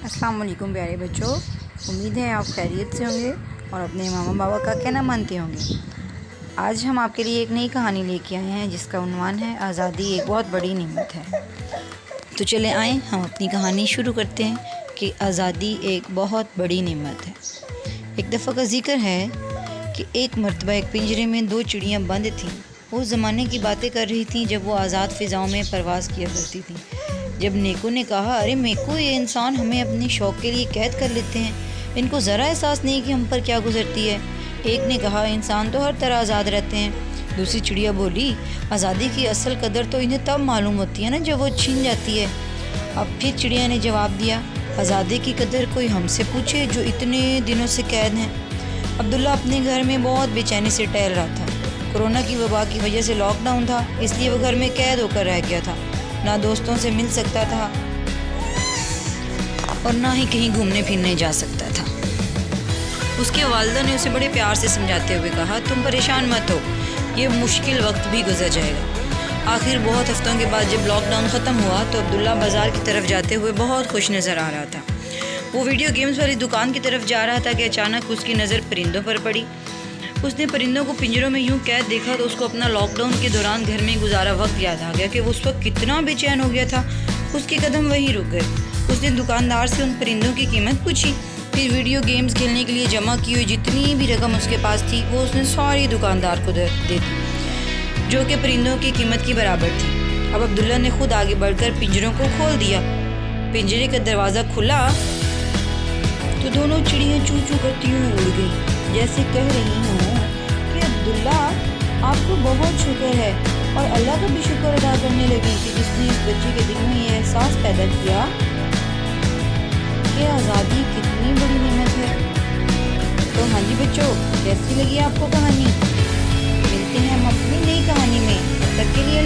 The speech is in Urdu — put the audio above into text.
السلام علیکم پیارے بچوں، امید ہے آپ خیریت سے ہوں گے اور اپنے ماما بابا کا کہنا مانتے ہوں گے۔ آج ہم آپ کے لیے ایک نئی کہانی لے کے آئے ہیں جس کا عنوان ہے آزادی ایک بہت بڑی نعمت ہے۔ تو چلیں آئیں ہم اپنی کہانی شروع کرتے ہیں کہ آزادی ایک بہت بڑی نعمت ہے۔ ایک دفعہ کا ذکر ہے کہ ایک مرتبہ ایک پنجرے میں 2 چڑیاں بند تھیں۔ وہ زمانے کی باتیں کر رہی تھیں جب وہ آزاد فضاؤں میں پرواز کیا کرتی تھیں۔ جب نیکو نے کہا، ارے میکو، یہ انسان ہمیں اپنے شوق کے لیے قید کر لیتے ہیں، ان کو ذرا احساس نہیں کہ ہم پر کیا گزرتی ہے۔ ایک نے کہا، انسان تو ہر طرح آزاد رہتے ہیں۔ دوسری چڑیا بولی، آزادی کی اصل قدر تو انہیں تب معلوم ہوتی ہے نا جب وہ چھن جاتی ہے۔ اب پھر چڑیا نے جواب دیا، آزادی کی قدر کوئی ہم سے پوچھے جو اتنے دنوں سے قید ہیں۔ عبداللہ اپنے گھر میں بہت بے چینی سے ٹہل رہا تھا۔ کورونا کی وبا کی وجہ سے لاک ڈاؤن تھا، اس لیے وہ گھر میں قید ہو کر رہ گیا تھا۔ نہ دوستوں سے مل سکتا تھا اور نہ ہی کہیں گھومنے پھرنے جا سکتا تھا۔ اس کے والدہ نے اسے بڑے پیار سے سمجھاتے ہوئے کہا، تم پریشان مت ہو، یہ مشکل وقت بھی گزر جائے گا۔ آخر بہت ہفتوں کے بعد جب لاک ڈاؤن ختم ہوا تو عبداللہ بازار کی طرف جاتے ہوئے بہت خوش نظر آ رہا تھا۔ وہ ویڈیو گیمز والی دکان کی طرف جا رہا تھا کہ اچانک اس کی نظر پرندوں پر پڑی۔ اس نے پرندوں کو پنجروں میں یوں قید دیکھا تو اس کو اپنا لاک ڈاؤن کے دوران گھر میں گزارا وقت یاد آ گیا کہ وہ اس وقت کتنا بے چین ہو گیا تھا۔ اس کے قدم وہیں رک گئے۔ اس نے دکاندار سے ان پرندوں کی قیمت پوچھی، پھر ویڈیو گیمز کھیلنے کے لیے جمع کی ہوئی جتنی بھی رقم اس کے پاس تھی وہ اس نے ساری دکاندار کو دے دی، جو کہ پرندوں کی قیمت کی برابر تھی۔ اب عبداللہ نے خود آگے بڑھ کر پنجروں کو کھول دیا۔ پنجرے کا دروازہ کھلا تو دونوں چڑیاں چوں چوں کرتی ہوئی اڑ گئیں، جیسے کہہ رہی ہوں کہ عبداللہ آپ کو بہت شکر ہے، اور اللہ کا بھی شکر ادا کرنے لگی کہ جس نے اس بچے کے دل میں یہ احساس پیدا کیا کہ آزادی کتنی بڑی نعمت ہے۔ تو ہاں جی بچوں، کیسی لگی آپ کو کہانی؟